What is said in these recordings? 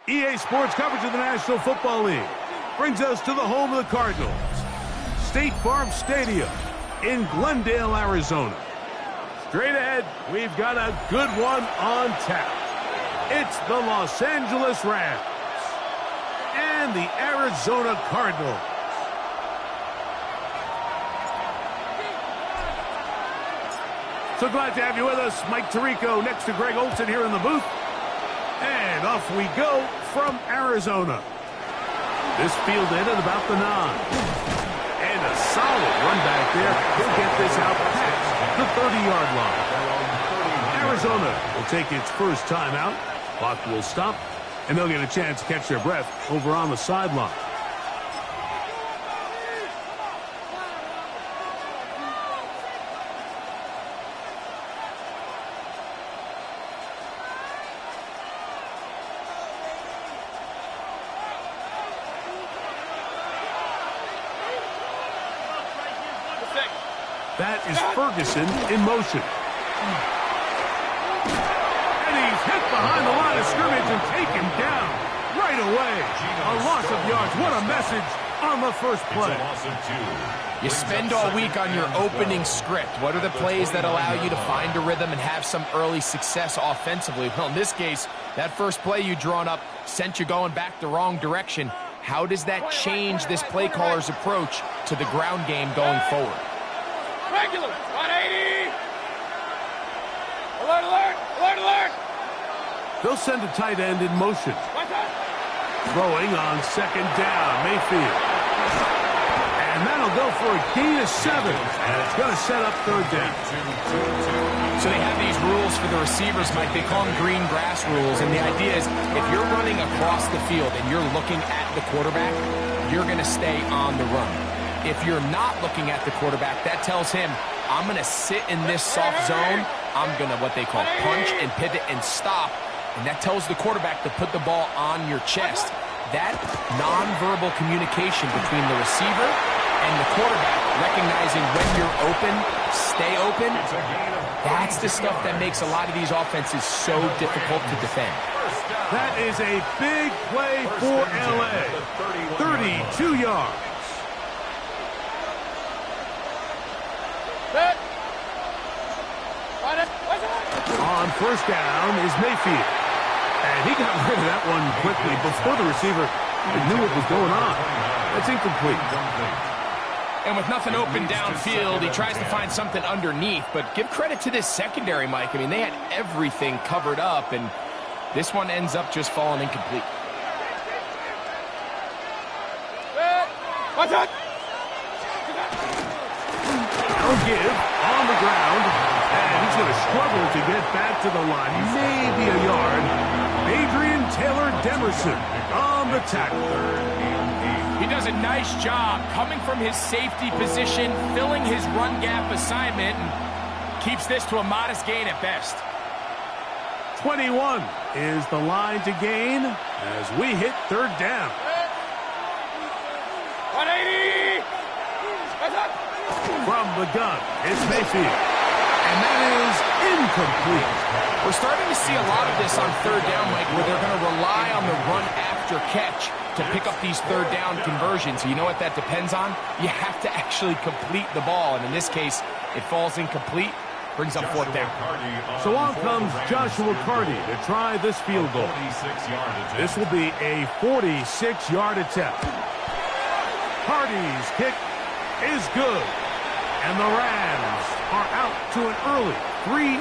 EA Sports coverage of the National Football League brings us to the home of the Cardinals, State Farm Stadium in Glendale, Arizona. Straight ahead, we've got a good one on tap. It's the Los Angeles Rams and the Arizona Cardinals. So glad to have you with us. Mike Tirico next to Greg Olson here in the booth. And off we go from Arizona. This fielded at about the 9. And a solid run back there. He'll get this out past the 30-yard line. Arizona will take its first timeout. Clock will stop, and they'll get a chance to catch their breath over on the sideline. That is Ferguson in motion. And he's hit behind the line of scrimmage and taken down right away. A loss of yards. What a message on the first play. You spend all week on your opening script. What are the plays that allow you to find a rhythm and have some early success offensively? Well, in this case, that first play you drawn up sent you going back the wrong direction. How does that change this play caller's approach to the ground game going forward? Regular, 180. Alert, alert, alert, alert. They'll send a tight end in motion. Throwing on second down, Mayfield. And that'll go for a gain of 7. And it's going to set up third down. So they have these rules for the receivers, Mike. They call them green grass rules. And the idea is if you're running across the field and you're looking at the quarterback, you're going to stay on the run. If you're not looking at the quarterback, that tells him, I'm going to sit in this soft zone. I'm going to what they call punch and pivot and stop. And that tells the quarterback to put the ball on your chest. That nonverbal communication between the receiver and the quarterback, recognizing when you're open, stay open, that's the stuff that makes a lot of these offenses so difficult to defend. That is a big play for L.A. 32 yards. On first down is Mayfield. And he got rid of that one quickly before the receiver knew what was going on. That's incomplete. And with nothing open downfield, he tries to find something underneath. But give credit to this secondary, Mike. I mean, they had everything covered up, and this one ends up just falling incomplete. Watch out! I'll give on the ground, and he's going to struggle to get back to the line. Maybe a yard. Adrian Taylor Demerson on the tackle. He does a nice job coming from his safety position, filling his run gap assignment, and keeps this to a modest gain at best. 21 is the line to gain as we hit third down. 180! From the gun, it's Mayfield. And that is incomplete. We're starting to see a lot of this on third down, Mike, where they're going to rely on the run after catch to pick up these third down conversions. You know what that depends on? You have to actually complete the ball. And in this case, it falls incomplete, brings up fourth down. So on comes Joshua Cardi to try this field goal. This will be a 46-yard attempt. Cardi's kick is good. And the Rams are out to an early 3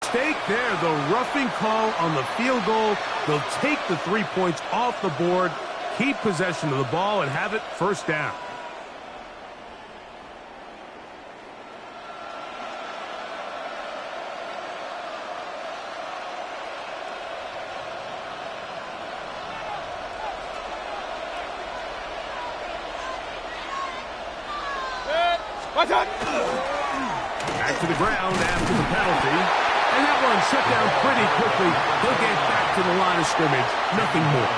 mistake there. The roughing call on the field goal. They'll take the 3 points off the board, keep possession of the ball, and have it first down. Back to the ground after the penalty. And that one shut down pretty quickly. They'll get back to the line of scrimmage. Nothing more.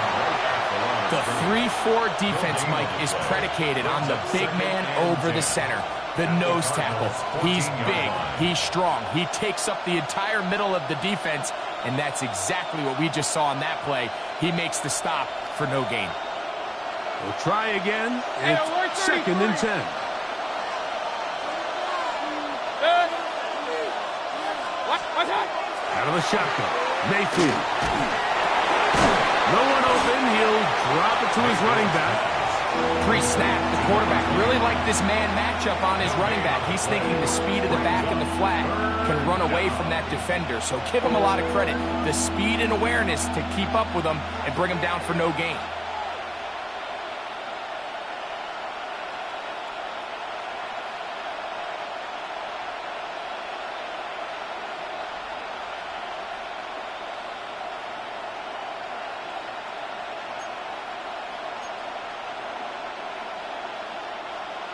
The 3-4 defense, Mike, is predicated on the big man over the center. The nose tackle. He's big. He's strong. He takes up the entire middle of the defense, and that's exactly what we just saw on that play. He makes the stop for no gain. We'll try again. It's 2nd and 10. Out of the shotgun. Mayfield. No one open. He'll drop it to his running back. Pre-snap, the quarterback really liked this man matchup on his running back. He's thinking the speed of the back and the flat can run away from that defender. So give him a lot of credit. The speed and awareness to keep up with him and bring him down for no gain.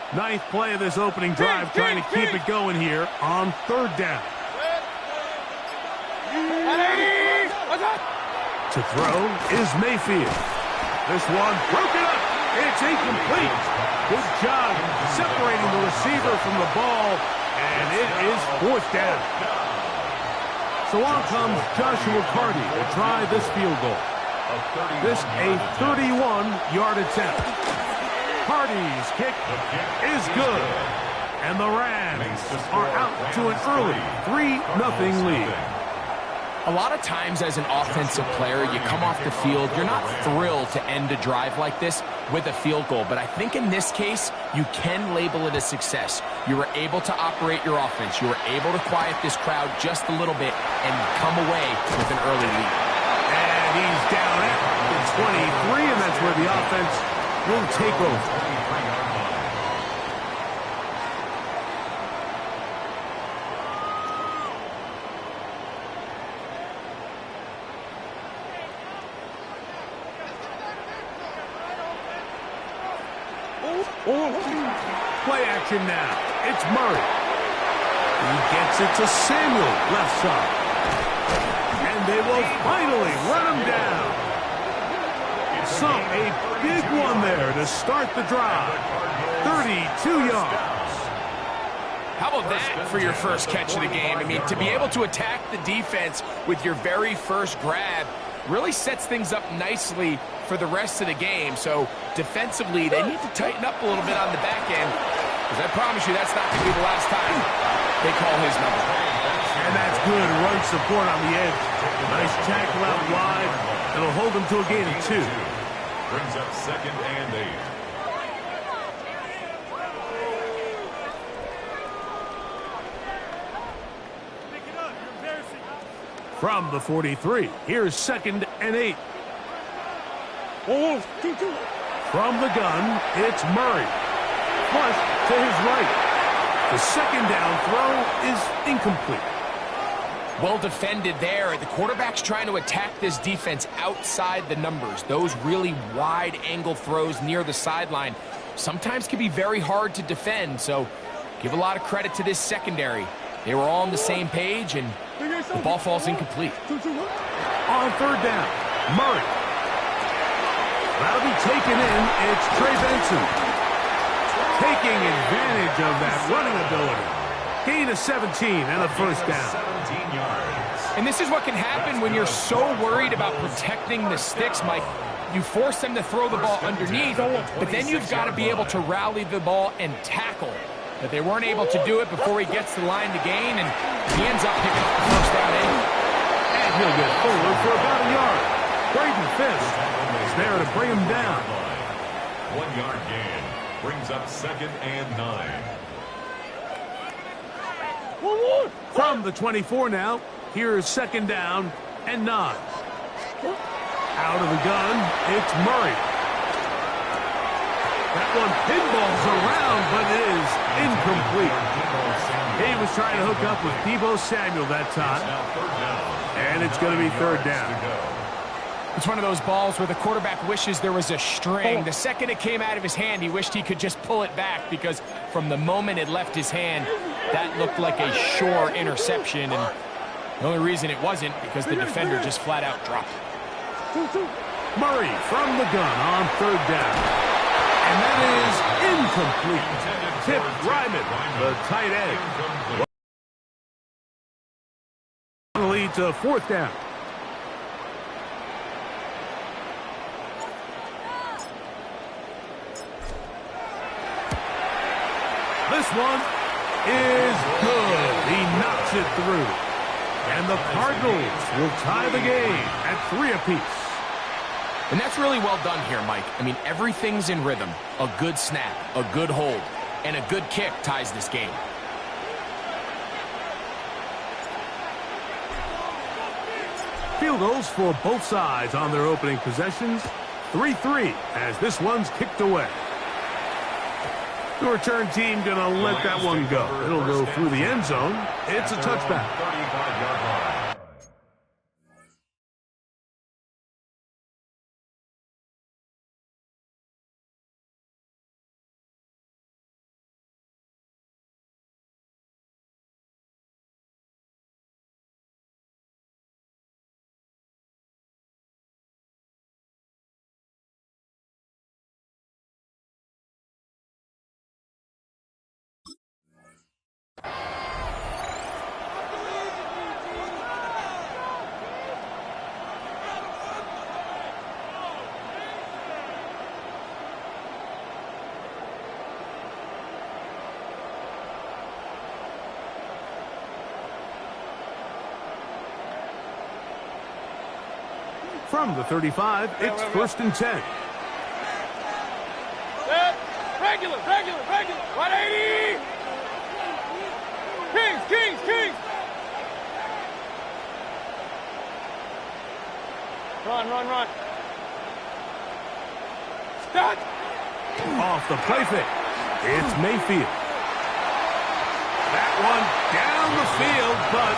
Ninth play of this opening drive, trying to keep it going here on 3rd down. To throw is Mayfield. This one broken up. It's incomplete. Good job separating the receiver from the ball, and it is 4th down. So on comes Joshua Cardinal to try this field goal. This a 31-yard attempt. Hardy's kick is good. And the Rams are out to an early 3-0 lead. A lot of times as an offensive player, you come off the field, you're not thrilled to end a drive like this with a field goal. But I think in this case, you can label it a success. You were able to operate your offense. You were able to quiet this crowd just a little bit and come away with an early lead. And he's down at the 23, and that's where the offense will take over. Play action now. It's Murray. He gets it to Samuel, left side. And they will finally run him down. A big one there to start the drive. 32 yards. How about that for your first catch of the game? I mean, to be able to attack the defense with your very first grab really sets things up nicely for the rest of the game. So defensively, they need to tighten up a little bit on the back end, because I promise you that's not going to be the last time they call his number. And that's good run support on the edge. Nice tackle out wide. It'll hold them to a gain of 2. Brings up 2nd and 8. From the 43, here's 2nd and 8. From the gun, it's Murray. Flush to his right. The 2nd down throw is incomplete. Well defended there. The quarterback's trying to attack this defense outside the numbers. Those really wide angle throws near the sideline sometimes can be very hard to defend. So give a lot of credit to this secondary. They were all on the same page, and the ball falls incomplete. On 3rd down, Murray. That'll be taken in. It's Trey Benson. Taking advantage of that running ability. Gain of 17 and a first down. 17 yards. And this is what can happen when you're so worried about protecting the sticks, Mike. You force them to throw the ball underneath, but then you've got to be able to rally the ball and tackle. But they weren't able to do it before he gets the line to gain, and he ends up picking up the first down anyway. And he'll get forward for about a yard. Braden Fisk is there to bring him down. 1-yard gain. Brings up 2nd and 9. From the 24 now, here's 2nd down and 9. Out of the gun, it's Murray. That one pinballs around, but it is incomplete. He was trying to hook up with Deebo Samuel that time. And it's going to be 3rd down. It's one of those balls where the quarterback wishes there was a string. The second it came out of his hand, he wished he could just pull it back, because from the moment it left his hand, that looked like a sure interception. And the only reason it wasn't because the defender just flat out dropped it. Murray from the gun on third down. And that is incomplete. Tip Ryman, the tight end. Lead to fourth down. This one is good. He knocks it through. And the Cardinals will tie the game at 3 apiece. And that's really well done here, Mike. I mean, everything's in rhythm. A good snap, a good hold, and a good kick ties this game. Field goals for both sides on their opening possessions. 3-3 as this one's kicked away. The return team going to let that one go. It'll go through the end zone. It's a touchback. 35-yard line. From the 35, it's first and 10. Set. Regular. 180. Kings. Run. Start. Off the play fake. It's Mayfield. That one down the field, but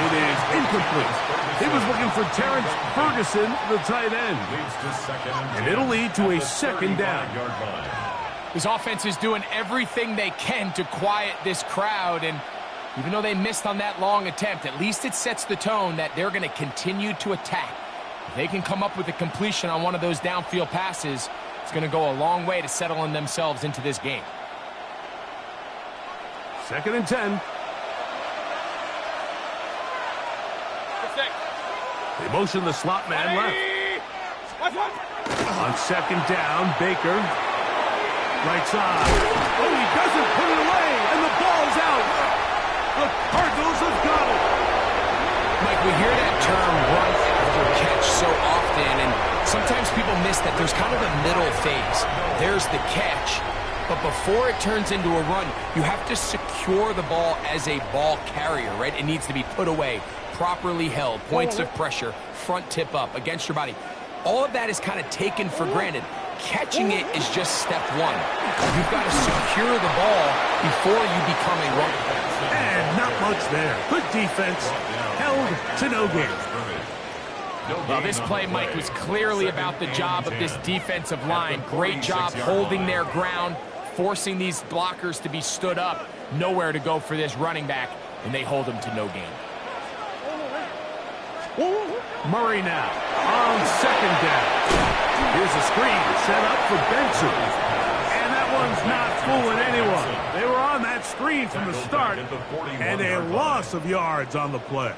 it is incomplete. He was looking for Terrence Ferguson, the tight end. And it'll lead to a second down. This offense is doing everything they can to quiet this crowd, and even though they missed on that long attempt, at least it sets the tone that they're going to continue to attack. If they can come up with a completion on one of those downfield passes, it's going to go a long way to settling themselves into this game. Second and 10. They motion the slot man left. On second down, Baker. Right side. Oh, he doesn't put it away, and the ball's out. The Cardinals have got it. Mike, we hear that term run after catch so often, and sometimes people miss that there's kind of a middle phase. There's the catch, but before it turns into a run, you have to secure the ball as a ball carrier, right? It needs to be put away, properly held, points of pressure, front tip up against your body. All of that is kind of taken for granted. Catching it is just step one. You've got to secure the ball before you become a runner. And not much there. Good defense. Held to no gain. Well, this play, Mike, was clearly about the job of this defensive line. Great job holding their ground, forcing these blockers to be stood up. Nowhere to go for this running back, and they hold him to no gain. Murray now on second down. Here's a screen set up for Benson. And that one's not fooling anyone. They were on that screen from the start, and a loss of yards on the play.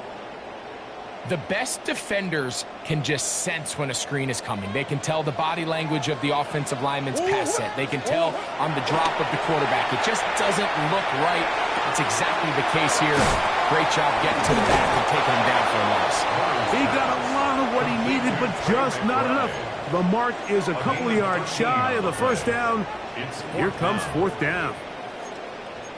The best defenders can just sense when a screen is coming. They can tell the body language of the offensive lineman's pass set. They can tell on the drop of the quarterback. It just doesn't look right. It's exactly the case here. Great job getting to the back and taking him down for a loss. He got a lot of what he needed, but just not enough. The mark is a couple of yards shy of the first down. Here comes fourth down.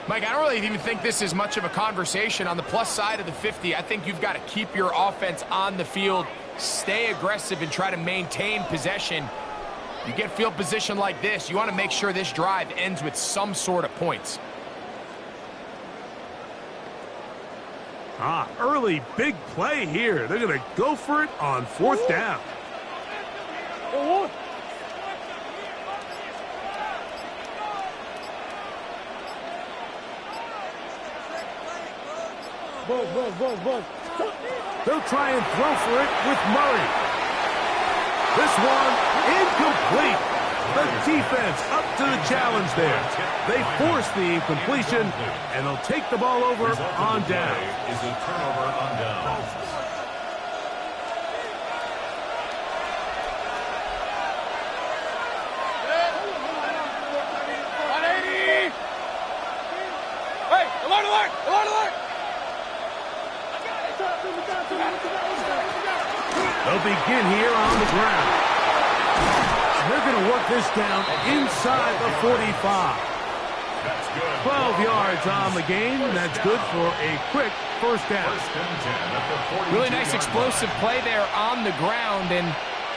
Mike, I don't really even think this is much of a conversation. On the plus side of the 50, I think you've got to keep your offense on the field, stay aggressive, and try to maintain possession. You get field position like this, you want to make sure this drive ends with some sort of points. Early big play here. They're going to go for it on fourth down. They'll try and throw for it with Murray. This one incomplete. The defense up to the challenge there. They force the incompletion, and they'll take the ball over on down. Is a turnover on down. Hey, alert, alert, alert, alert! They'll begin here on the ground. They're going to work this down inside the 45. That's good. 12 yards on the game. That's good for a quick first down. First and 10 at the 42. Really nice explosive play there on the ground. And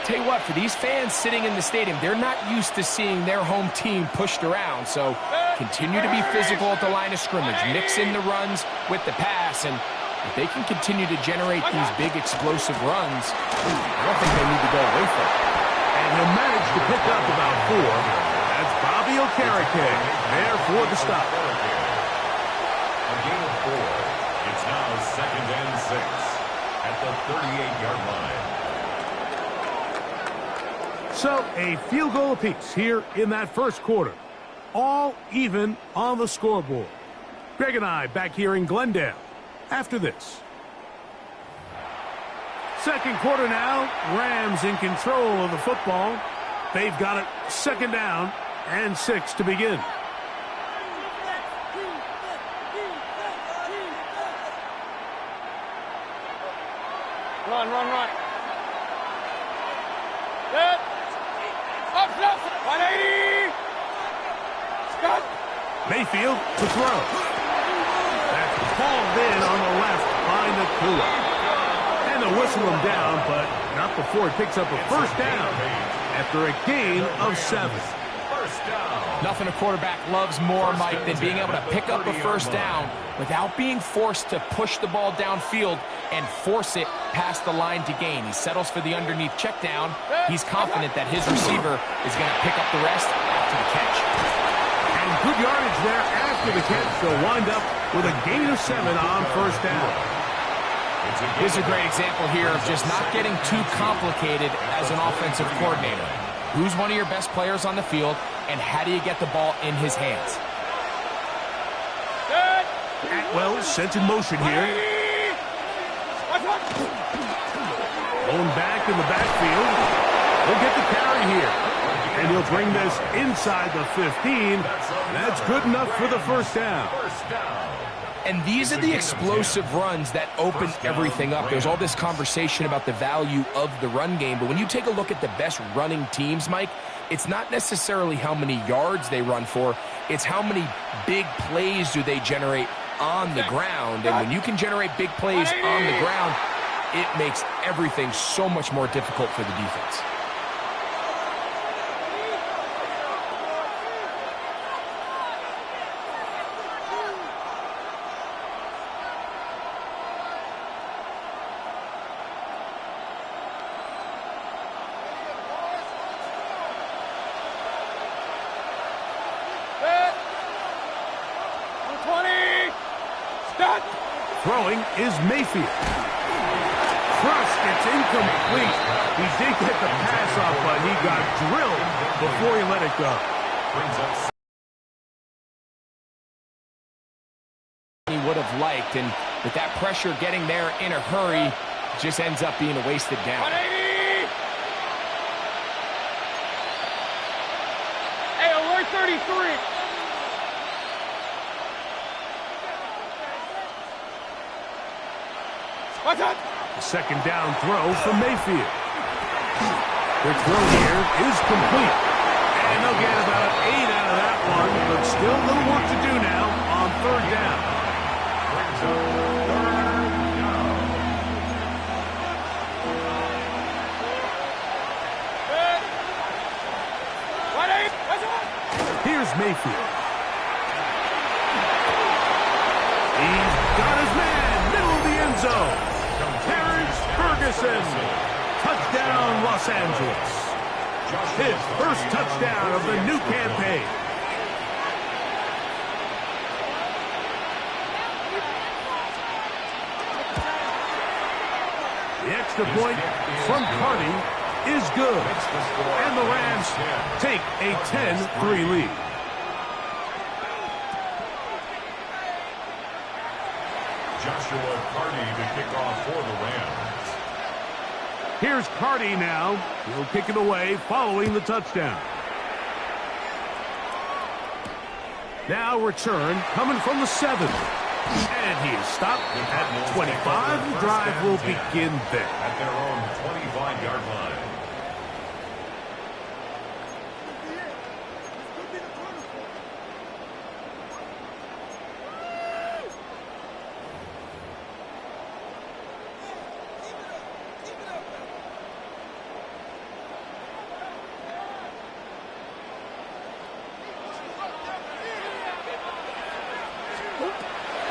tell you what, for these fans sitting in the stadium, they're not used to seeing their home team pushed around. So continue to be physical at the line of scrimmage. Mix in the runs with the pass. And if they can continue to generate these big explosive runs, I don't think they need to go away from it. And he'll manage to pick up about 4. That's Bobby Okereke there for the stop. A gain of 4. It's now second and 6 at the 38-yard line. So a field goal apiece here in that first quarter. All even on the scoreboard. Greg and I back here in Glendale after this. Second quarter now. Rams in control of the football. They've got it second down and 6 to begin. Run, run, run. Good. Up, up. 180. Scott. Mayfield to throw. That's hauled in on the left by Nakua. And they'll whistle him down, but not before he picks up a first down after a gain of 7. First down. Nothing a quarterback loves more, Mike, than being able to pick up a first down without being forced to push the ball downfield and force it past the line to gain. He settles for the underneath check down. He's confident that his receiver is going to pick up the rest after the catch. And good yardage there after the catch. They'll wind up with a gain of 7 on first down. Here's a great example here of just not getting too complicated as an offensive coordinator. Who's one of your best players on the field, and how do you get the ball in his hands? Atwell sent in motion here. Going back in the backfield. He'll get the carry here. And he'll bring this inside the 15. That's good enough for the first down. And these are the explosive runs that open everything up. There's all this conversation about the value of the run game, but when you take a look at the best running teams, Mike, it's not necessarily how many yards they run for, it's how many big plays do they generate on the ground. And when you can generate big plays on the ground, it makes everything so much more difficult for the defense. Throwing is Mayfield. Crushed, it's incomplete. He did get the pass off, but he got drilled before he let it go. He would have liked, and with that pressure getting there in a hurry, just ends up being a wasted down. 180. Hey, alert 33. Watch out. The second down throw from Mayfield. Their throw here is complete. And they'll get about 8 out of that one, but still a little work to do now on third down. Here's Mayfield. He's got his man, middle of the end zone. Ferguson. Touchdown, Los Angeles. His first touchdown of the new campaign. The extra point from Cardinal is good. And the Rams take a 10-3 lead. Joshua Carney to kick off for the Rams. Here's Cardi now. He'll kick it away following the touchdown. Now return coming from the 7. And he is stopped at 25. The drive will begin there. At their own 25-yard line.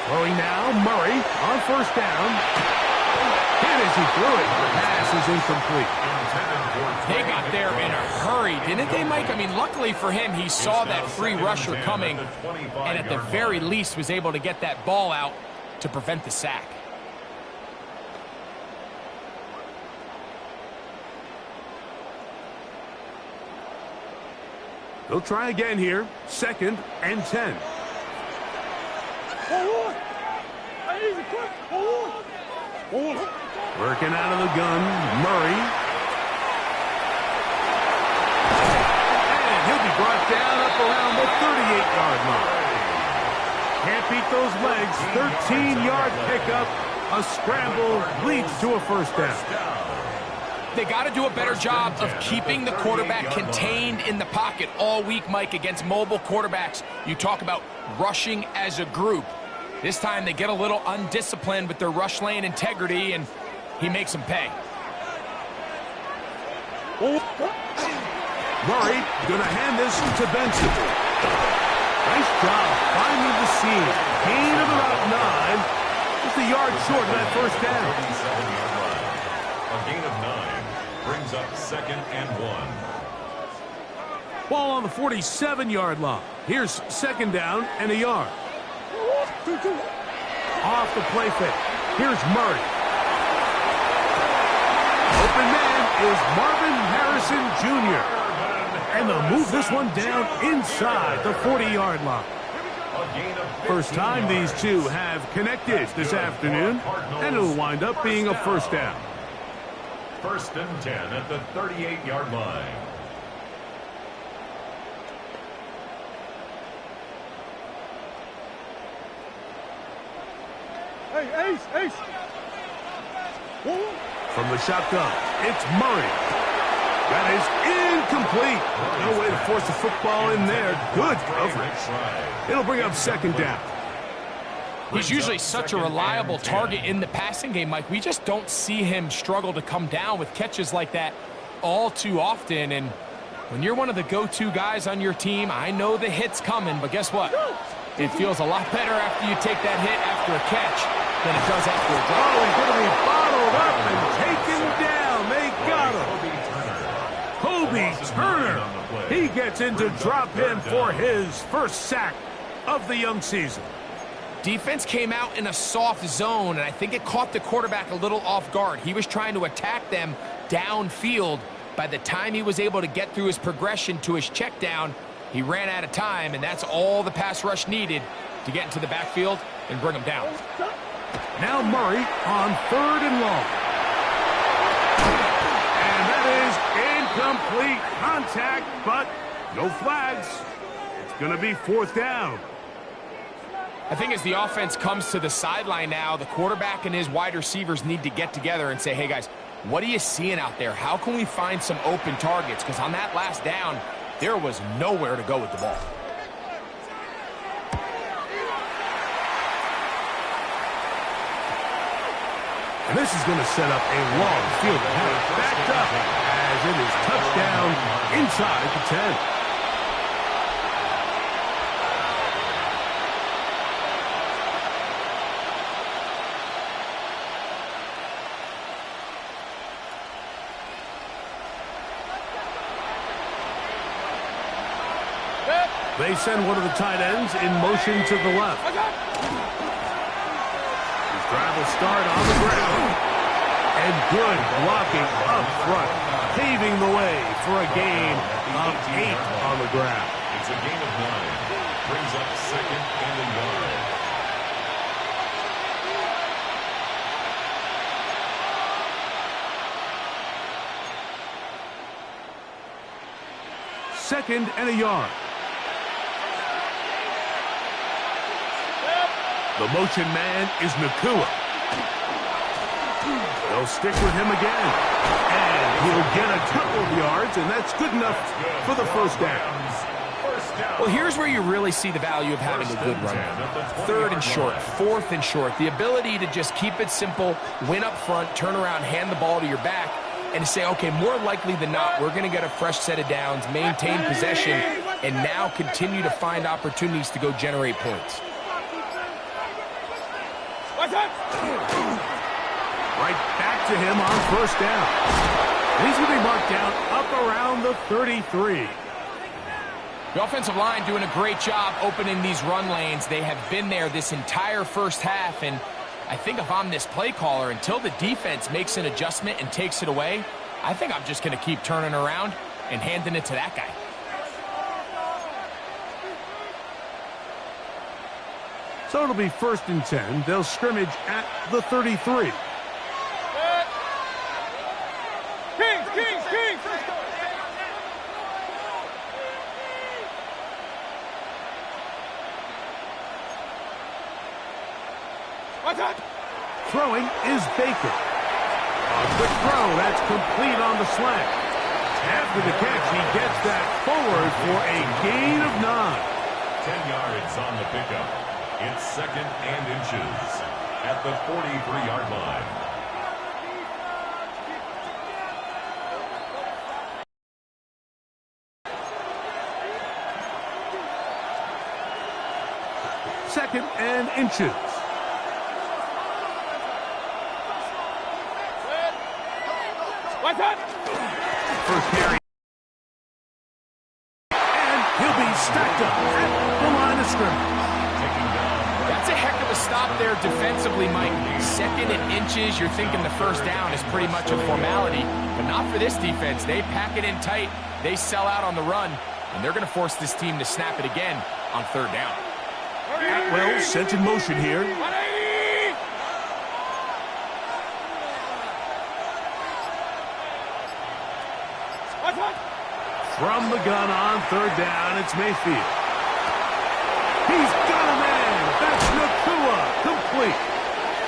Throwing now, Murray on first down. And as he threw it, the pass is incomplete. They got there in a hurry, didn't they, Mike? I mean, luckily for him, he saw that free rusher coming, and at the very least was able to get that ball out to prevent the sack. They'll try again here. 2nd and 10. Working out of the gun, Murray. And he'll be brought down up around the 38-yard line. Can't beat those legs. 13-yard pickup. A scramble leads to a first down. They got to do a better job of keeping the quarterback contained in the pocket all week, Mike, against mobile quarterbacks. You talk about rushing as a group. This time they get a little undisciplined with their rush lane integrity, and he makes them pay. Murray going to hand this to Benson. Nice job finding the seam. Gain of about 9. Just a yard short of that first down. A gain of 9 brings up 2nd and 1. Ball on the 47-yard line. Here's 2nd down and a yard. Off the play fake. Here's Murray. Open man is Marvin Harrison Jr. And they'll move this one down inside the 40-yard line. First time these two have connected this afternoon, and it'll wind up being a first down. 1st and 10 at the 38-yard line. Hey, Ace! From the shotgun, it's Murray. That is incomplete. No way to force the football in there. Good coverage. It'll bring up 2nd down. He's usually such a reliable target in the passing game, Mike. We just don't see him struggle to come down with catches like that all too often. And when you're one of the go-to guys on your team, I know the hit's coming, but guess what? It feels a lot better after you take that hit after a catch than it does after a drop. Oh, he's going to be bottled up and taken down. They got him. Kobe Turner. He gets in to drop him for his first sack of the young season. Defense came out in a soft zone, and I think it caught the quarterback a little off guard. He was trying to attack them downfield. By the time he was able to get through his progression to his check down, he ran out of time, and that's all the pass rush needed to get into the backfield and bring him down. Now Murray on 3rd and long. And that is incomplete contact, but no flags. It's going to be 4th down. I think as the offense comes to the sideline now, the quarterback and his wide receivers need to get together and say, hey, guys, what are you seeing out there? How can we find some open targets? Because on that last down, there was nowhere to go with the ball. And this is going to set up a long field pass. Backed up as it is touchdown inside the 10. They send one of the tight ends in motion to the left. His drive will start on the ground. And good blocking up front. paving the way for a gain of 8 on the ground. It's a gain of 9. Brings up second and a yard. Second and a yard. The motion man is Nakua. They'll stick with him again. And he'll get a couple of yards, and that's good enough for the first down. Well, here's where you really see the value of having a good run. Third and short, fourth and short. The ability to just keep it simple, win up front, turn around, hand the ball to your back, and to say, okay, more likely than not, we're going to get a fresh set of downs, maintain possession, and now continue to find opportunities to go generate points. Right back to him on first down. And he's going to be marked down up around the 33. The offensive line doing a great job opening these run lanes. They have been there this entire first half, and I think if I'm this play caller, until the defense makes an adjustment and takes it away, I think I'm just going to keep turning around and handing it to that guy. So it'll be 1st and 10. They'll scrimmage at the 33. Kings! Throwing is Baker. A quick throw, that's complete on the slant. After the catch, he gets that forward for a gain of 9. 10 yards on the pickup. It's second and inches at the 43-yard line. Second and inches. First carry. And he'll be stacked up at the line of scrimmage. That's a heck of a stop there defensively, Mike. Second and inches, you're thinking the first down is pretty much a formality, but not for this defense. They pack it in tight, they sell out on the run, and they're going to force this team to snap it again on third down. Atwell sent in motion here. From the gun on third down, it's Mayfield. He's got a man. That's Nakua, complete.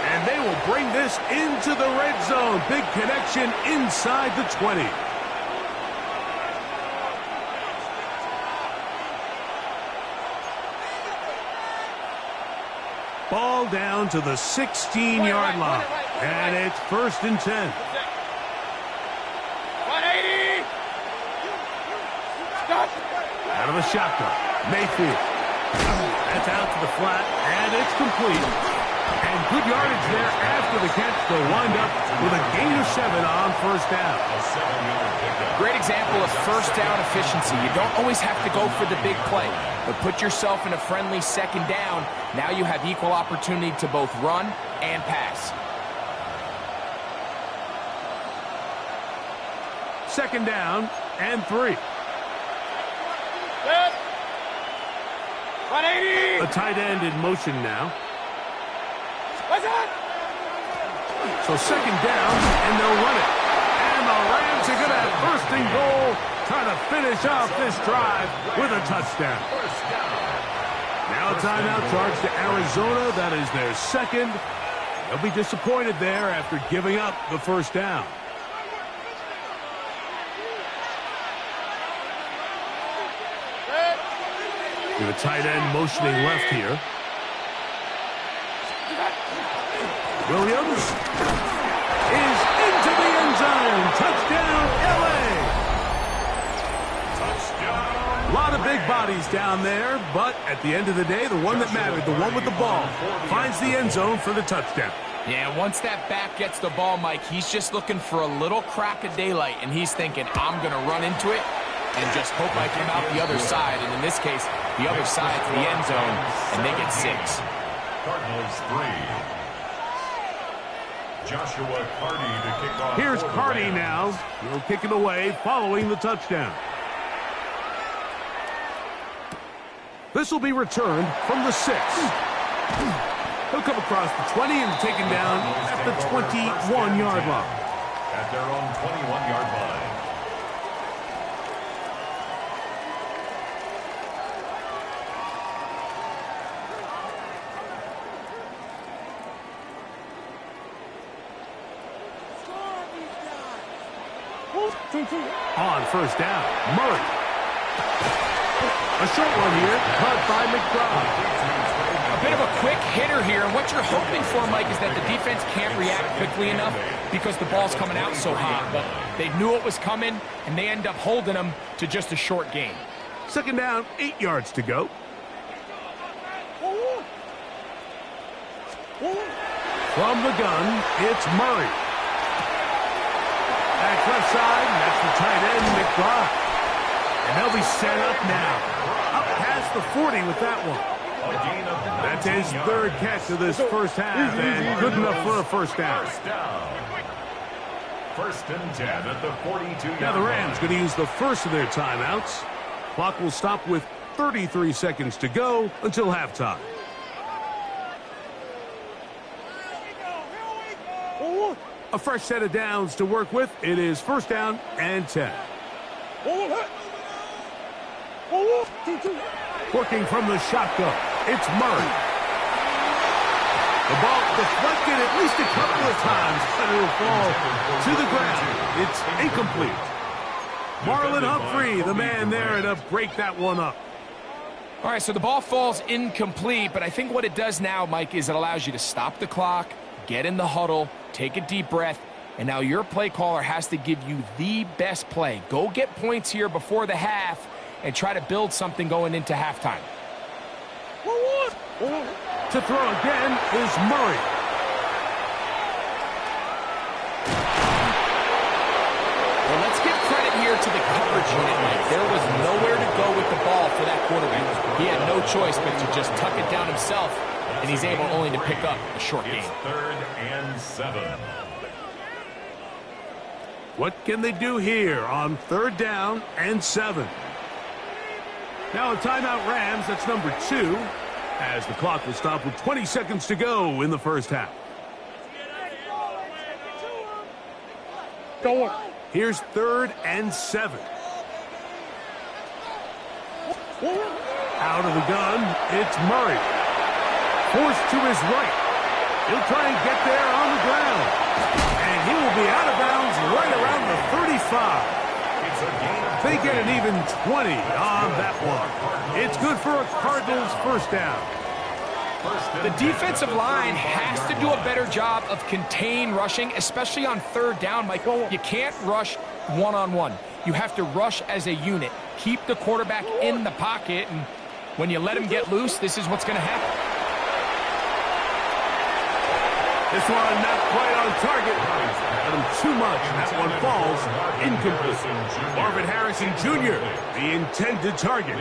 And they will bring this into the red zone. Big connection inside the 20. Ball down to the 16-yard line. And it's 1st and 10. 180! Stop! Out of the shotgun. Mayfield. That's out to the flat, and it's complete. And good yardage there after the catch. They'll wind up with a gain of 7 on first down. A 7-yard pickup. Great example of first down efficiency. You don't always have to go for the big play, but put yourself in a friendly second down. Now you have equal opportunity to both run and pass. Second down and 3. 180! A tight end in motion now. What's that? So second down, and they'll run it. And the Rams are going to have 1st and goal, trying to finish off this drive with a touchdown. Now a timeout charge to Arizona. That is their second. They'll be disappointed there after giving up the first down. We have a tight end motioning left here. Williams is into the end zone. Touchdown, L.A. Touchdown. A lot of big bodies down there, but at the end of the day, the one that mattered, the one with the ball, finds the end zone for the touchdown. Yeah, once that back gets the ball, Mike, he's just looking for a little crack of daylight, and he's thinking, I'm going to run into it and just hope I come out the other side. And in this case, the other side's the end zone, and they get 6. Cardinals 3. Joshua Cardi to kick off. Here's for the Cardi Rams. now. He'll kick it away following the touchdown. This will be returned from the 6. He'll come across the 20 and taken down at the 21-yard line. At their own 21-yard line. On first down, Murray. A short one here, caught by McBride. A bit of a quick hitter here, and what you're hoping for, Mike, is that the defense can't react quickly enough because the ball's coming out so hot. But they knew it was coming, and they end up holding them to just a short gain. Second down, 8 yards to go. From the gun, it's Murray. Back left side, that's the tight end, McBride. And they'll be set up now. Up past the 40 with that one. That's his third catch of this first half, and good enough for a first down. First and 10 at the 42-yard Now the Rams line. going to use the first of their timeouts. Clock will stop with 33 seconds to go until halftime. A fresh set of downs to work with. It is first down and 10. Working from the shotgun, it's Murray. The ball deflected at least a couple of times, but it will fall to the ground. It's incomplete. Marlon Humphrey, the man there to break that one up. All right, so the ball falls incomplete, but I think what it does now, Mike, is it allows you to stop the clock, get in the huddle, take a deep breath, and now your play caller has to give you the best play. Go get points here before the half and try to build something going into halftime. To throw again is Murray. Well, let's give credit here to the coverage unit, Mike. There was nowhere to go with the ball for that quarterback. He had no choice but to just tuck it down himself, and he's able only to pick up a short gain. It's third and 7. What can they do here on third down and 7? Now a timeout Rams, that's number 2, as the clock will stop with 20 seconds to go in the first half. Here's third and 7. Out of the gun, it's Murray. Forced to his right. He'll try and get there on the ground. And he will be out of bounds right around the 35. It's a gain of They get an even 20 on that one. It's good for a Cardinals first down. The defensive line has to do a better job of contain rushing, especially on third down, Mike. You can't rush one-on-one. You have to rush as a unit. Keep the quarterback in the pocket, and when you let him get loose, this is what's going to happen. This one not quite on target. Got him too much. That one falls incomplete. Marvin Harrison Jr., the intended target.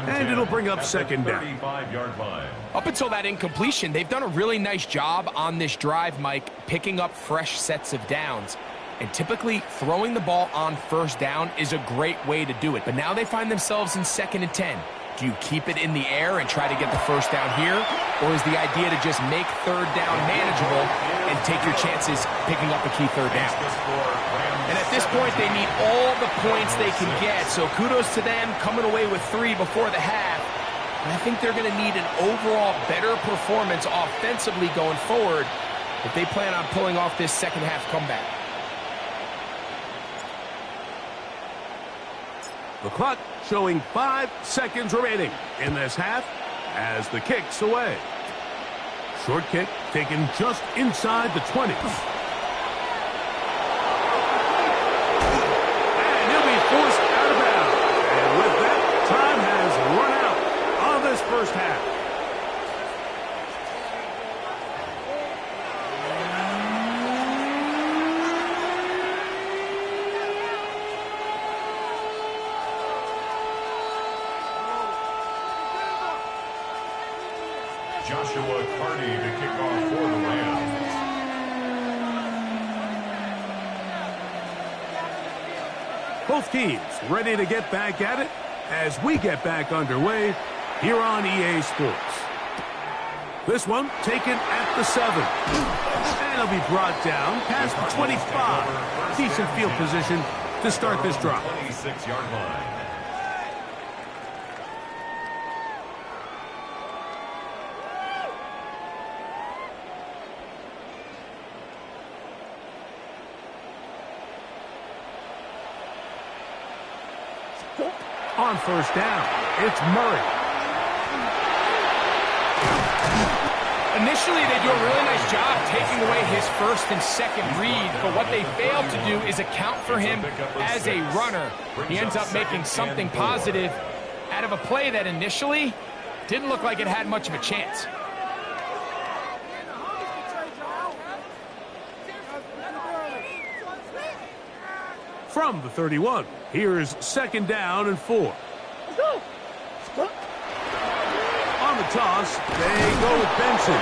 And it'll bring up second down. 35-yard line. Up until that incompletion, they've done a really nice job on this drive, Mike, picking up fresh sets of downs. And typically, throwing the ball on first down is a great way to do it. But now they find themselves in 2nd and 10. Do you keep it in the air and try to get the first down here? Or is the idea to just make third down manageable and take your chances picking up a key third down? And at this point, they need all the points they can get. So kudos to them coming away with 3 before the half. And I think they're going to need an overall better performance offensively going forward if they plan on pulling off this second half comeback. The clock showing 5 seconds remaining in this half as the kick's away. Short kick taken just inside the 20. And he'll be forced out of bounds. And with that, time has run out on this first half. Joshua Cardi to kick off for the Rams. Both teams ready to get back at it as we get back underway here on EA Sports. This one taken at the 7. And it'll be brought down past the 25. Decent field position to start this drive. 26-yard line. On first down, it's Murray. Initially, they do a really nice job taking away his first and second read, but what they failed to do is account for him as a runner. He ends up making something positive out of a play that initially didn't look like it had much of a chance. From the 31, here's second down and 4. On the toss, they go with Benson.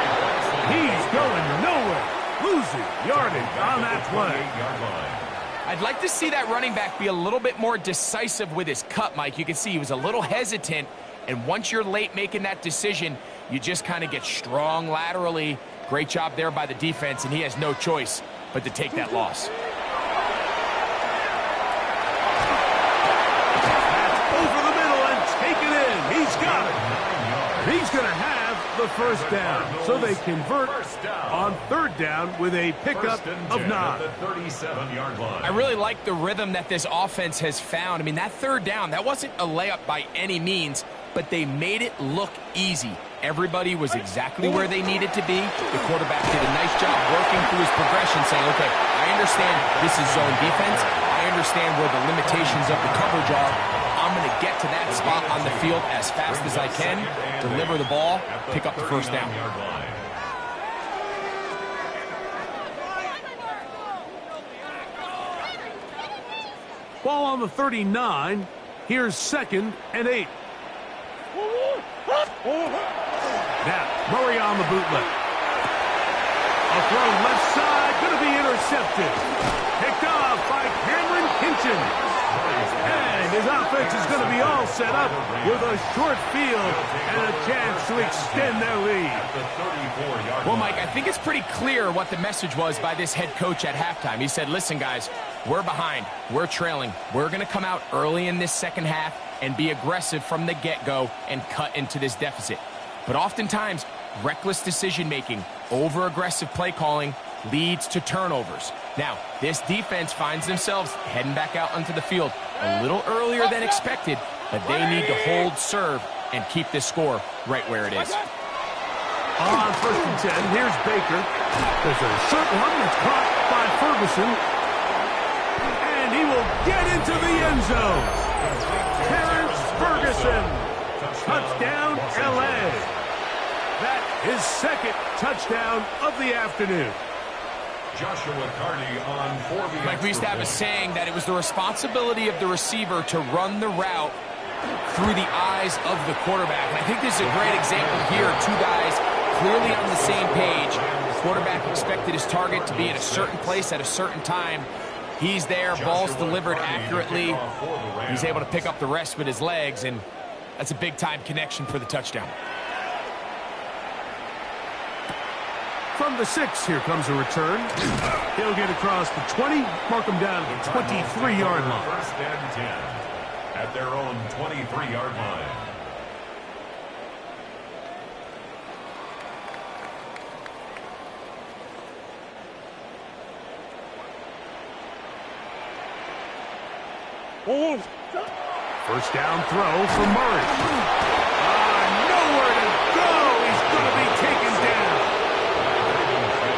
He's going nowhere. Losing yardage on that play. I'd like to see that running back be a little bit more decisive with his cut, Mike. You can see he was a little hesitant, and once you're late making that decision, you just kind of get strong laterally. Great job there by the defense, and he has no choice but to take that loss. He's going to have the first down, so they convert on third down with a pickup of 9. I really like the rhythm that this offense has found. I mean, that third down, that wasn't a layup by any means, but they made it look easy. Everybody was exactly where they needed to be. The quarterback did a nice job working through his progression, saying, okay, I understand this is zone defense. I understand where the limitations of the coverage are. I'm going to get to that spot on the field as fast as I can, deliver the ball, pick up the first down. Ball on the 39. Here's second and 8. Now, Murray on the bootleg. A throw left side, going to be intercepted. Picked off by Cameron Kinchen. And his offense is going to be all set up with a short field and a chance to extend their lead. Well, Mike, I think it's pretty clear what the message was by this head coach at halftime. He said, listen, guys, we're behind. We're trailing. We're going to come out early in this second half and be aggressive from the get-go and cut into this deficit. But oftentimes, reckless decision-making, over-aggressive play calling leads to turnovers. Now, this defense finds themselves heading back out onto the field a little earlier than expected, but they need to hold serve and keep this score right where it is. On first and 10, here's Baker. There's a short one that's caught by Ferguson. And he will get into the end zone. Terrence Ferguson. Touchdown, L.A. That is second touchdown of the afternoon. Joshua Carney on 4. Like we used to have a saying that it was the responsibility of the receiver to run the route through the eyes of the quarterback. And I think this is a great example here. Two guys clearly on the same page. The quarterback expected his target to be at a certain place at a certain time. He's there, ball's delivered accurately. He's able to pick up the rest with his legs, and that's a big-time connection for the touchdown. From the 6, here comes a return. He'll get across the 20, mark him down at the 23-yard line. First and 10 at their own 23-yard line. First down throw for Murray. Nowhere to go. He's going to be taken down.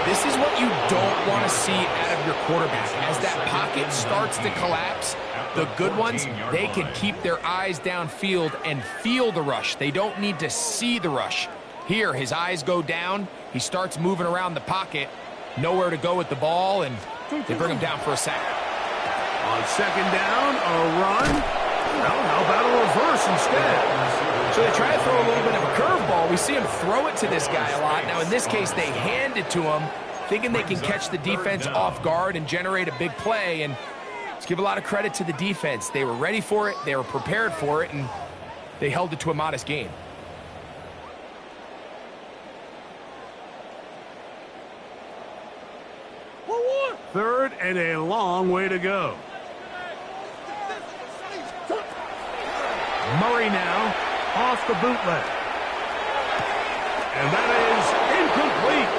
This is what you don't want to see out of your quarterback. As that pocket starts to collapse, the good ones, they can keep their eyes downfield and feel the rush. They don't need to see the rush. Here, his eyes go down. He starts moving around the pocket. Nowhere to go with the ball, and they bring him down for a sack. On second down, a run. Well, how about a reverse instead? So they try to throw a little bit of a curveball. We see him throw it to this guy a lot. Now, in this case, they hand it to him, thinking they can catch the defense off guard and generate a big play. And Let's give a lot of credit to the defense. They were ready for it, they were prepared for it, and they held it to a modest gain. Third and a long way to go. Murray now off the bootleg. And that is incomplete.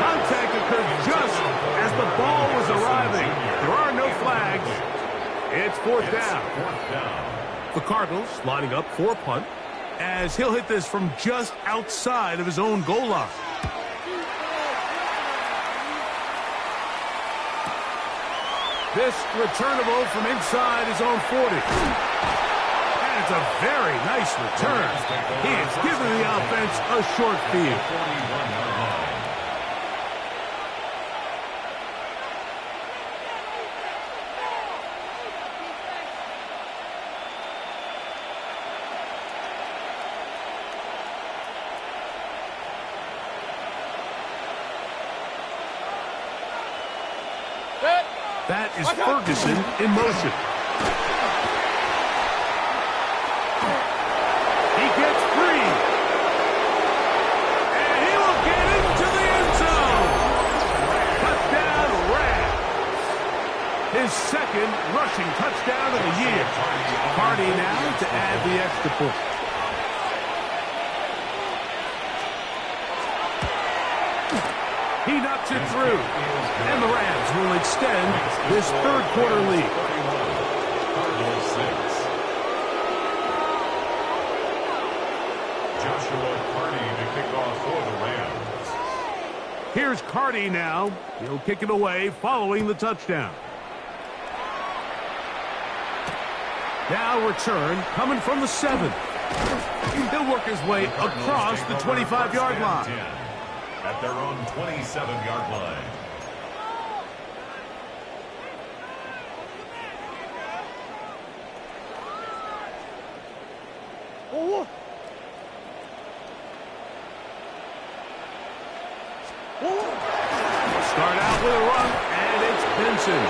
Contact occurred just as the ball was arriving. There are no flags. It's fourth down. The Cardinals lining up for a punt as he'll hit this from just outside of his own goal line. This returnable from inside his own 40. And it's a very nice return. He has given the offense a short field. That is Ferguson in motion. He gets free. And he will get into the end zone. Touchdown, Rams. His second rushing touchdown of the year. Cardi now to add the extra point. He knocks it through. And the Rams will extend this third quarter lead. Joshua Cardi to kick off for the Rams. Here's Cardi now. He'll kick it away following the touchdown. Now return coming from the 7. He'll work his way across the 25-yard line. At their own 27-yard line. Start out with a run, and it's Benson.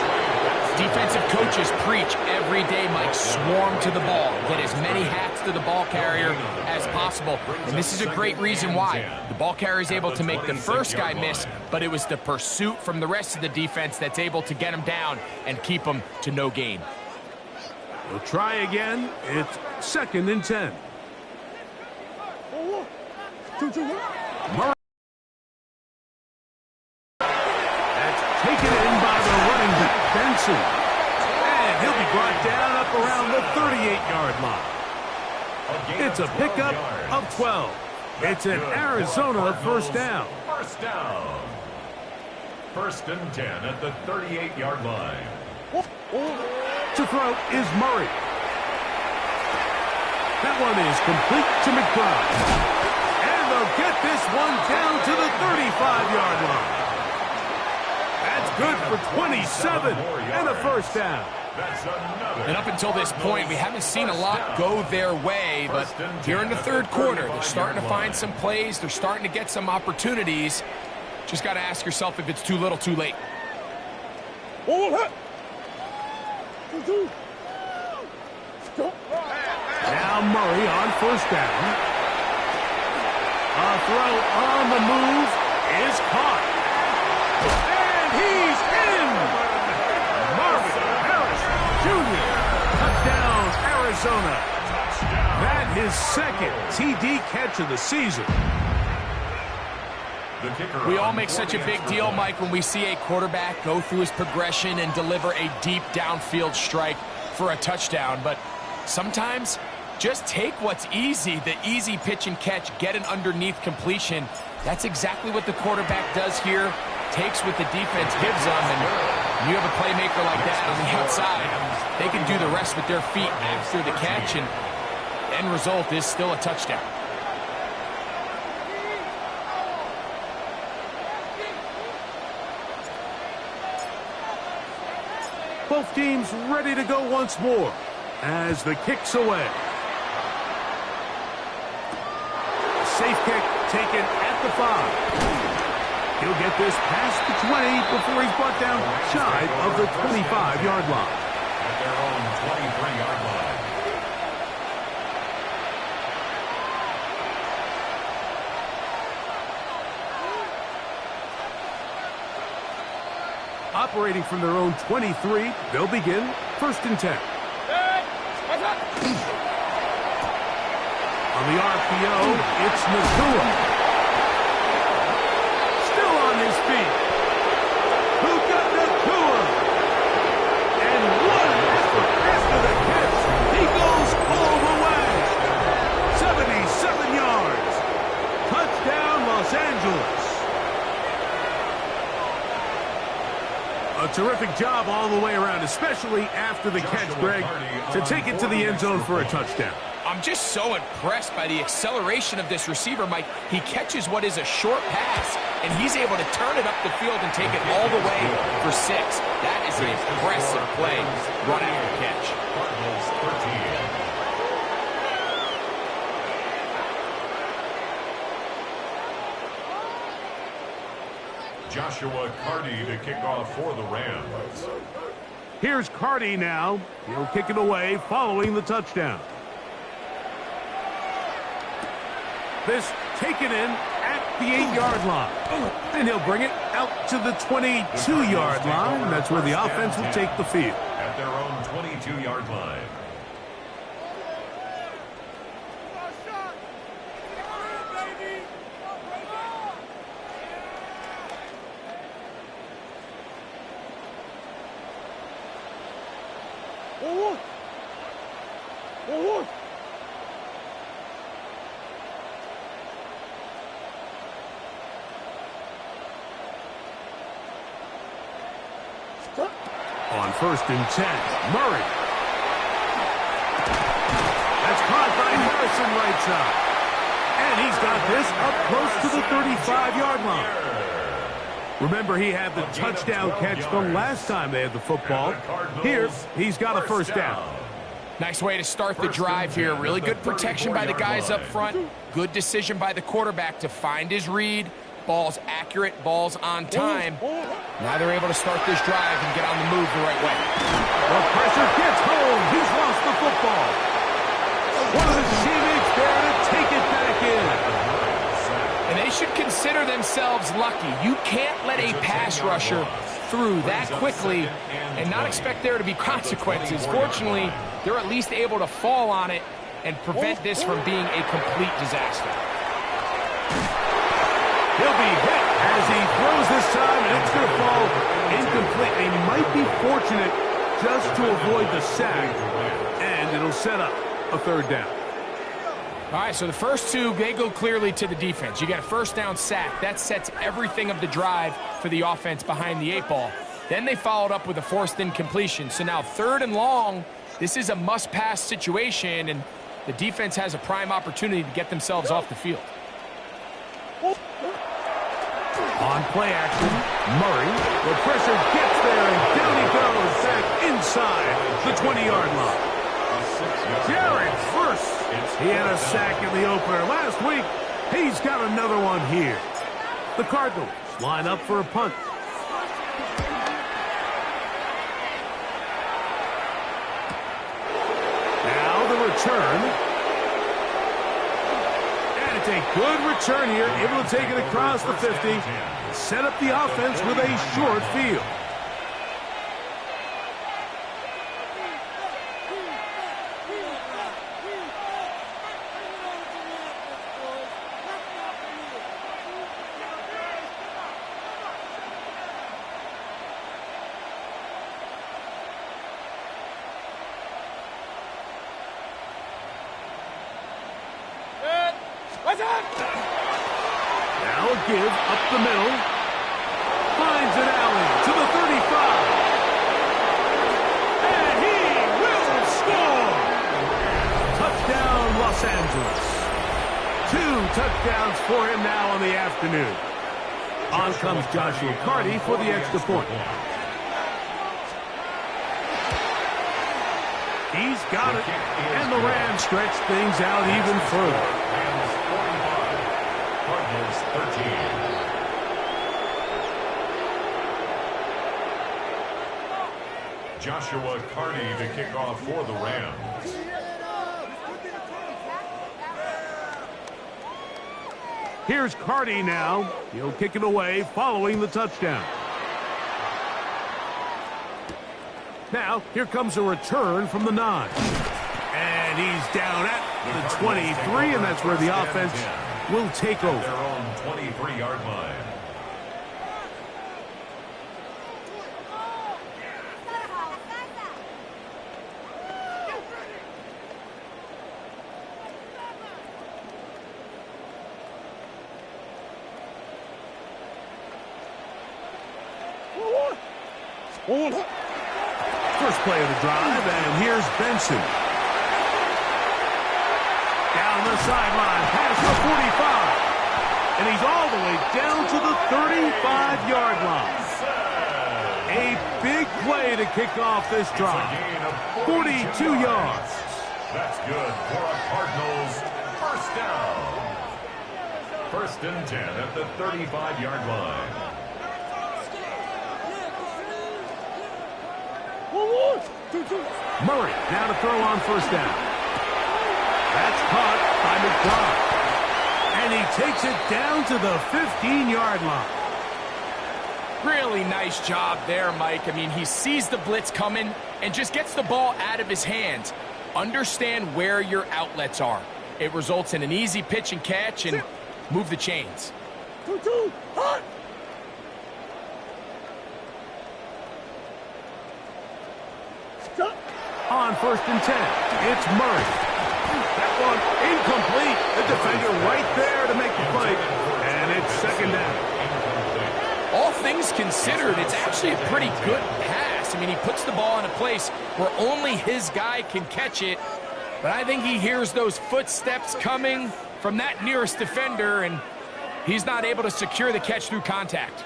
Defensive coaches preach every day, Mike, swarm to the ball. Get as many hats to the ball carrier as possible. And this is a great reason why. The ball carrier is able to make the first guy miss, but it was the pursuit from the rest of the defense that's able to get him down and keep him to no gain. We'll try again. It's 2nd and 10. Murray. That's taken in by the running back, Benson. And he'll be brought down up around the 38-yard line. It's a pickup of 12. It's an Arizona first down. First down. 1st and 10 at the 38-yard line. To throw is Murray. That one is complete to McBride. And they'll get this one down to the 35-yard line. That's good for 27 and a first down. And up until this point, we haven't seen a lot go their way, but here in the third quarter, they're starting to find some plays. They're starting to get some opportunities. Just got to ask yourself if it's too little, too late. Now Murray on first down. A throw on the move is caught. And he's in! Marvin Harris Jr. Touchdown, Arizona. That his second TD catch of the season. We all make such a big deal, Mike, when we see a quarterback go through his progression and deliver a deep downfield strike for a touchdown. But sometimes, just take what's easy, the easy pitch and catch, get an underneath completion. That's exactly what the quarterback does here. Takes what the defense gives them, and you have a playmaker like that on the outside. They can do the rest with their feet after the catch, and end result is still a touchdown. Both teams ready to go once more as the kick's away. Safe kick taken at the 5. He'll get this past the 20 before he's brought down shy of the 25-yard line. their own 23-yard line. Operating from their own 23, they'll begin 1st and 10. On the RPO, it's Nakua. Still on his feet. Who got Nakua? And one effort after the catch. He goes all the way. 77 yards. Touchdown, Los Angeles. A terrific job all the way around, especially after the catch, Greg, to take it to the end zone for a touchdown. I'm just so impressed by the acceleration of this receiver, Mike. He catches what is a short pass, and he's able to turn it up the field and take it all the way for 6. That is an impressive play run after catch. Cardinals 13. Joshua Cardi to kick off for the Rams. Here's Cardi now. He'll kick it away following the touchdown. This taken in at the 8-yard line. And he'll bring it out to the 22-yard line. That's where the offense will take the field. At their own 22-yard line. On 1st and 10, Murray. That's caught by Harrison right side. And he's got this up close to the 35-yard line. Remember, he had the touchdown catch the last time they had the football. Here, he's got a 1st down. Nice way to start the drive here. Really good protection by the guys up front. Good decision by the quarterback to find his read. Ball's accurate, ball's on time. Now they're able to start this drive and get on the move the right way. The pressure gets home. He's lost the football. One of his teammates there to take it back in. And they should consider themselves lucky. You can't let a pass rusher through that quickly and not expect there to be consequences. Fortunately, they're at least able to fall on it and prevent this from being a complete disaster. He'll be hit as he throws this time, and it's going to fall incomplete. They might be fortunate just to avoid the sack, and it'll set up a 3rd down. All right, so the first 2, they go clearly to the defense. You got a 1st down sack. That sets everything of the drive for the offense behind the 8 ball. Then they followed up with a forced incompletion. So now 3rd and long, this is a must-pass situation, and the defense has a prime opportunity to get themselves off the field. On play action, Murray. The pressure gets there, and down he goes back inside the 20-yard line. Jared first. He had a sack in the opener last week. He's got another one here. The Cardinals line up for a punt. Now the return. And it's a good return here. Able to take it across the 50. Set up the offense with a short field. Now a give up the middle. Finds an alley to the 35. And he will score. Touchdown, Los Angeles. 2 touchdowns for him now on the afternoon. On comes Joshua Cardi for the extra point. He's got it. And the Rams stretch things out even further. Cardinals 13. Joshua Carney to kick off for the Rams. Here's Cardi now. He'll kick it away following the touchdown. Now, here comes a return from the 9. And he's down at the 23, and that's where the offense will take over. Their own 23-yard line. First play of the drive, and here's Benson. Down the sideline, past the 45. And he's all the way down to the 35-yard line. A big play to kick off this drive. 42 yards. That's good for a Cardinals first down. First and 10 at the 35-yard line. Murray now to throw on first down. That's caught by McBride. And he takes it down to the 15-yard line. Really nice job there, Mike. I mean, he sees the blitz coming and just gets the ball out of his hands. Understand where your outlets are. It results in an easy pitch and catch and move the chains. Hot! On first and 10, it's Murray. That one incomplete. The defender right there to make the play. And it's second down. All things considered, it's actually a pretty good pass. I mean, he puts the ball in a place where only his guy can catch it. But I think he hears those footsteps coming from that nearest defender, and he's not able to secure the catch through contact.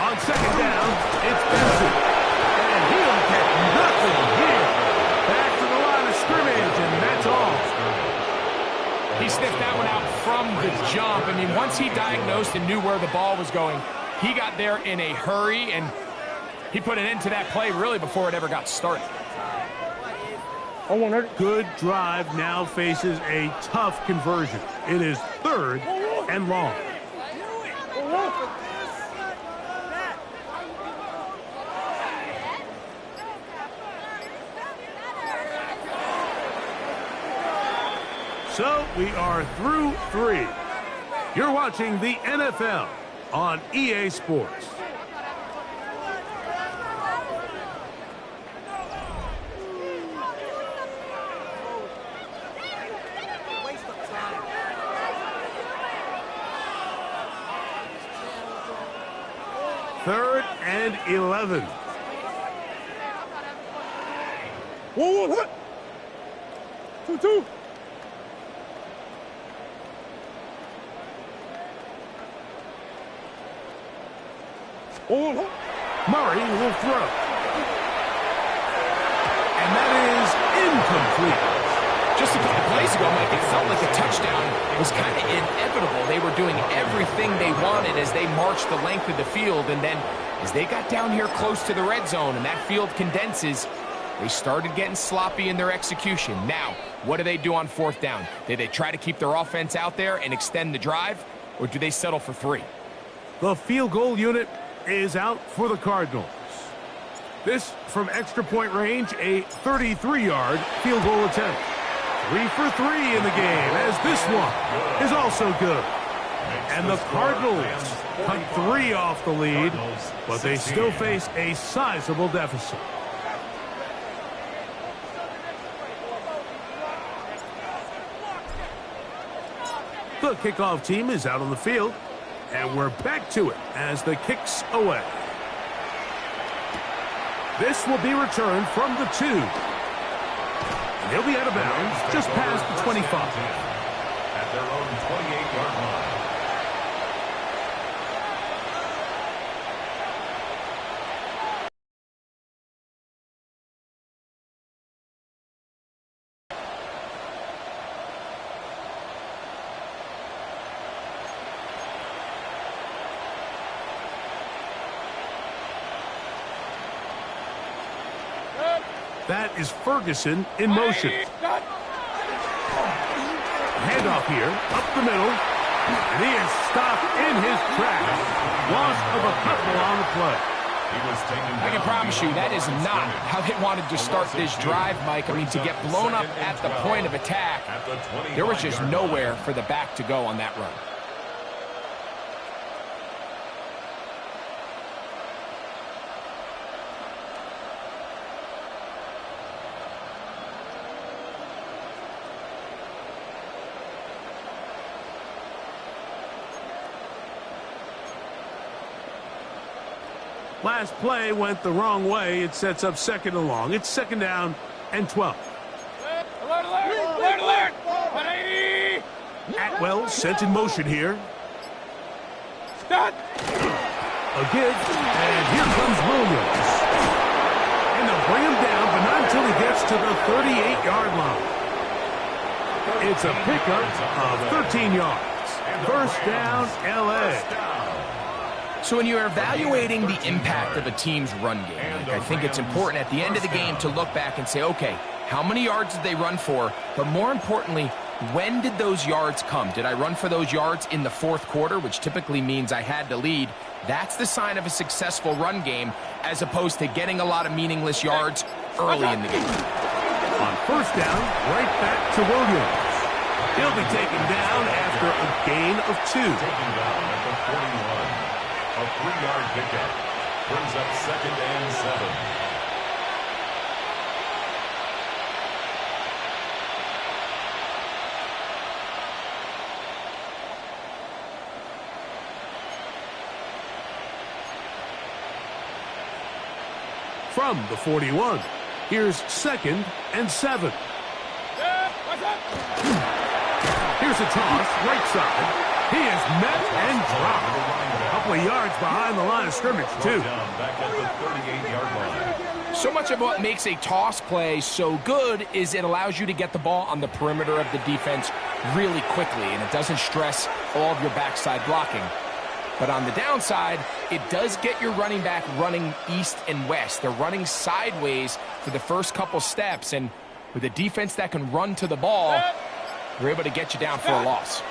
On second down, it's Benson. And he'll get nothing here. Back to the line of scrimmage, and that's all. He sniffed that one out from the jump. I mean, once he diagnosed and knew where the ball was going, he got there in a hurry, and he put an end to that play really before it ever got started. Good drive now faces a tough conversion. It is third and long. So we are through 3. You're watching the NFL on EA Sports. Third and 11. Two. Murray will throw. And that is incomplete. Just a couple plays ago, Mike, it felt like a touchdown was kind of inevitable. They were doing everything they wanted as they marched the length of the field, and then as they got down here close to the red zone and that field condenses, they started getting sloppy in their execution. Now, what do they do on fourth down? Do they try to keep their offense out there and extend the drive, or do they settle for 3? The field goal unit is out for the Cardinals. This from extra point range, a 33-yard field goal attempt. 3 for 3 in the game, as this one is also good. And the Cardinals cut 3 off the lead, but they still face a sizable deficit. The kickoff team is out on the field, and we're back to it as the kick's away. This will be returned from the 2. And he'll be out of bounds just past the 25. At their own 28-yard line. That is Ferguson in motion. Handoff here, up the middle. And he is stopped in his tracks. Loss of a couple on the play. I can promise you that is not how they wanted to start this drive, Mike. I mean, to get blown up at the point of attack, there was just nowhere for the back to go on that run. Last play went the wrong way. It sets up second and long. It's second down and 12. Alert, alert! Alert, alert! Atwell sent in motion here. Start! A give, and here comes Williams. And they'll bring him down, but not until he gets to the 38-yard line. It's a pickup of 13 yards. First down, L.A. So when you're evaluating the impact of a team's run game, I think it's important at the end of the game to look back and say, okay, how many yards did they run for? But more importantly, when did those yards come? Did I run for those yards in the fourth quarter, which typically means I had to lead? That's the sign of a successful run game, as opposed to getting a lot of meaningless yards early in the game. On first down, right back to Williams. He'll be taken down after a gain of 2. Taken down at the 41. A 3-yard pickup brings up second and 7. From the 41, here's second and 7. Here's a toss, right side. He is met and dropped. A couple of yards behind the line of scrimmage, too. Back at the 38-yard line. So much of what makes a toss play so good is it allows you to get the ball on the perimeter of the defense really quickly, and it doesn't stress all of your backside blocking. But on the downside, it does get your running back running east and west. They're running sideways for the first couple steps, and with a defense that can run to the ball, we're able to get you down for a loss.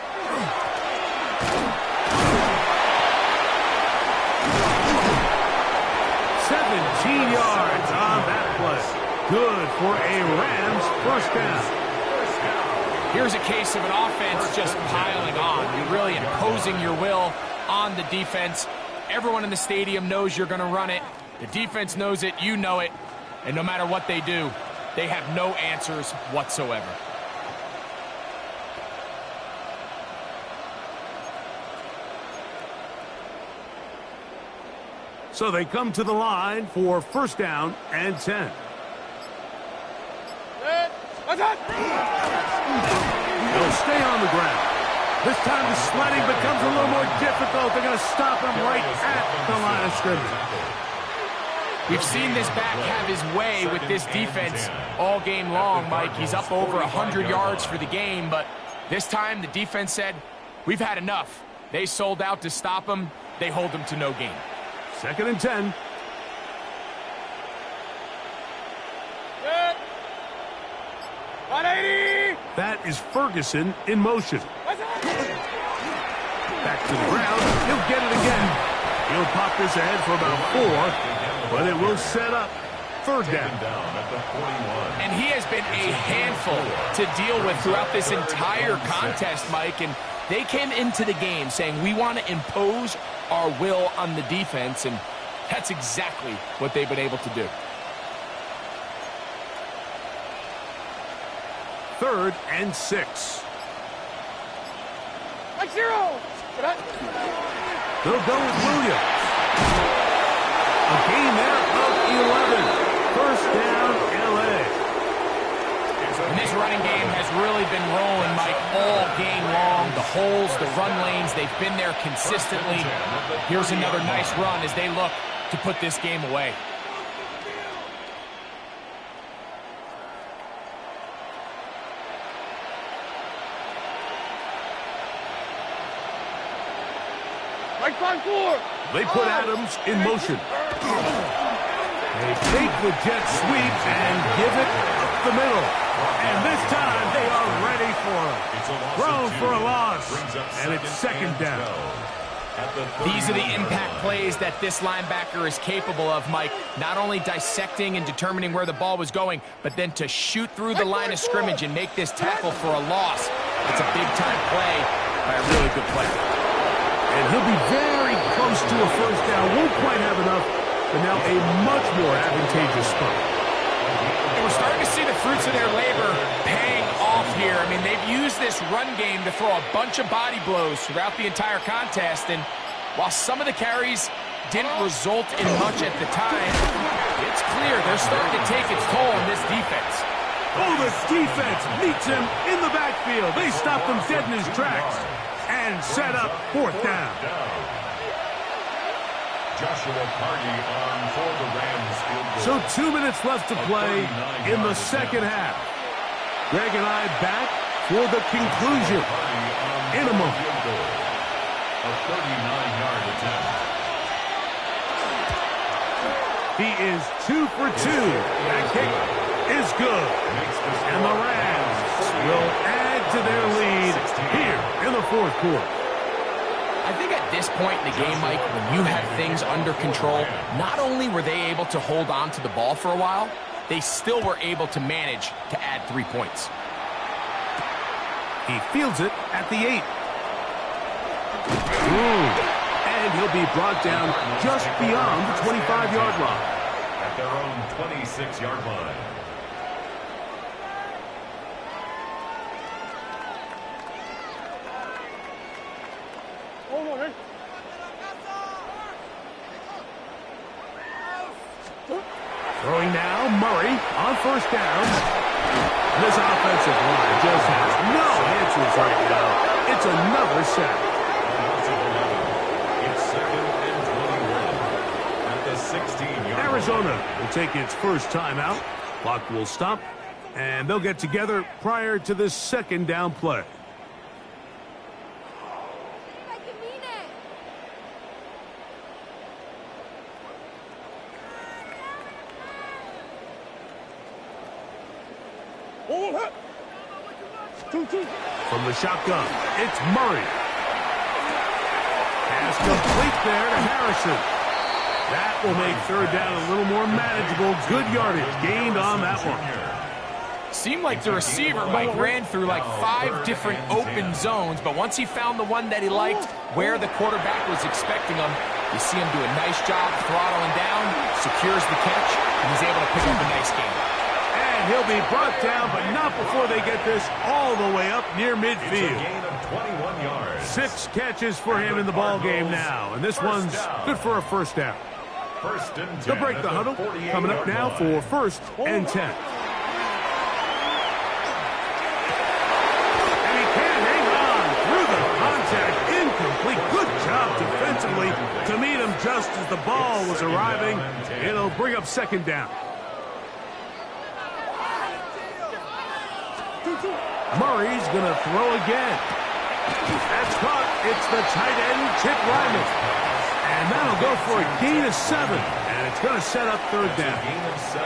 17 yards on that play. Good for a Rams first down. Here's a case of an offense just piling on. You're really imposing your will on the defense. Everyone in the stadium knows you're going to run it. The defense knows it, you know it. And no matter what they do, they have no answers whatsoever. So they come to the line for first down and 10. They'll stay on the ground. This time the sledding becomes a little more difficult. They're going to stop him right at the line of scrimmage. We've seen this back have his way with this defense all game long, Mike. He's up over 100 yards for the game, but this time the defense said, we've had enough. They sold out to stop him. They hold him to no gain. Second and 10. That is Ferguson in motion. Back to the ground. He'll get it again. He'll pop this ahead for about 4, but it will set up third down. And he has been a handful to deal with throughout this entire contest, Mike. And they came into the game saying, we want to impose our will on the defense, and that's exactly what they've been able to do. Third and 6. They'll go with Williams. A gain there of 11. First down, L.A. And this running game has really been rolling, Mike, all game long. The holes, the run lanes, they've been there consistently. Here's another nice run as they look to put this game away. They put Adams in motion. They take the jet sweep and give it up the middle. And this time they are ready for it. Thrown for a loss. And it's second down. These are the impact plays that this linebacker is capable of, Mike. Not only dissecting and determining where the ball was going, but then to shoot through the line of scrimmage and make this tackle for a loss. It's a big-time play by a really good player. And he'll be very close to a first down. Won't quite have enough, but now a much more advantageous spot. And we're starting to see the fruits of their labor paying off here. I mean, they've used this run game to throw a bunch of body blows throughout the entire contest, and while some of the carries didn't result in much at the time, it's clear they're starting to take its toll on this defense. Oh, the defense meets him in the backfield. They stop him dead in his tracks and set up fourth down. Joshua Cardi on for the Rams field goal. So 2 minutes left to play in the second half. Greg and I back for the conclusion in a moment. A 39-yard attempt. He is 2 for 2. That kick is good. And the Rams will add to their lead here in the fourth quarter. I think at this point in the game, Mike, when you have things under control, not only were they able to hold on to the ball for a while, they still were able to manage to add 3 points. He fields it at the 8. And he'll be brought down just beyond the 25-yard line. At their own 26-yard line. Throwing now, Murray on first down. This offensive line just has no answers right now. It's another sack. It's 2nd and 21 at the 16-yard line. Arizona will take its first timeout. Clock will stop, and they'll get together prior to this second down play. From the shotgun, it's Murray. Pass complete there to Harrison. That will make third down a little more manageable. Good yardage gained on that one. Seemed like the receiver, Mike, ran through like 5 different open zones, but once he found the one that he liked, where the quarterback was expecting him, you see him do a nice job throttling down, secures the catch, and he's able to pick up a nice gain. And he'll be brought down, but not before they get this all the way up near midfield. It's a gain of 21 yards. 6 catches for him in the ball game now, and this one's good for a first down. First and 10. They'll break the huddle. Coming up now for first and 10. And he can't hang on through the contact. Incomplete. Good job defensively to meet him just as the ball was arriving. It'll bring up second down. Murray's going to throw again. That's caught. It's the tight end, Chip Ryman. And that'll go for a gain of 7. And it's going to set up third down. Gain of 7.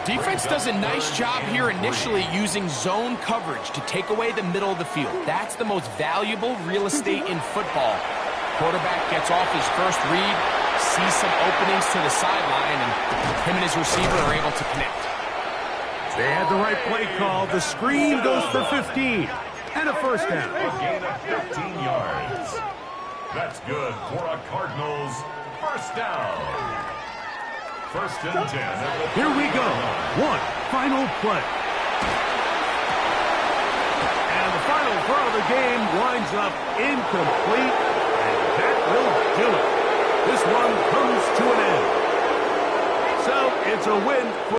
Defense does a nice job here initially using zone coverage to take away the middle of the field. That's the most valuable real estate in football. Quarterback gets off his first read, sees some openings to the sideline, and him and his receiver are able to connect. They had the right play call. The screen goes for 15. And a first down. A gain of 15 yards. That's good for a Cardinals first down. First and 10. Here we go. One final play. And the final throw of the game winds up incomplete. And that will do it. This one comes to an end. So it's a win for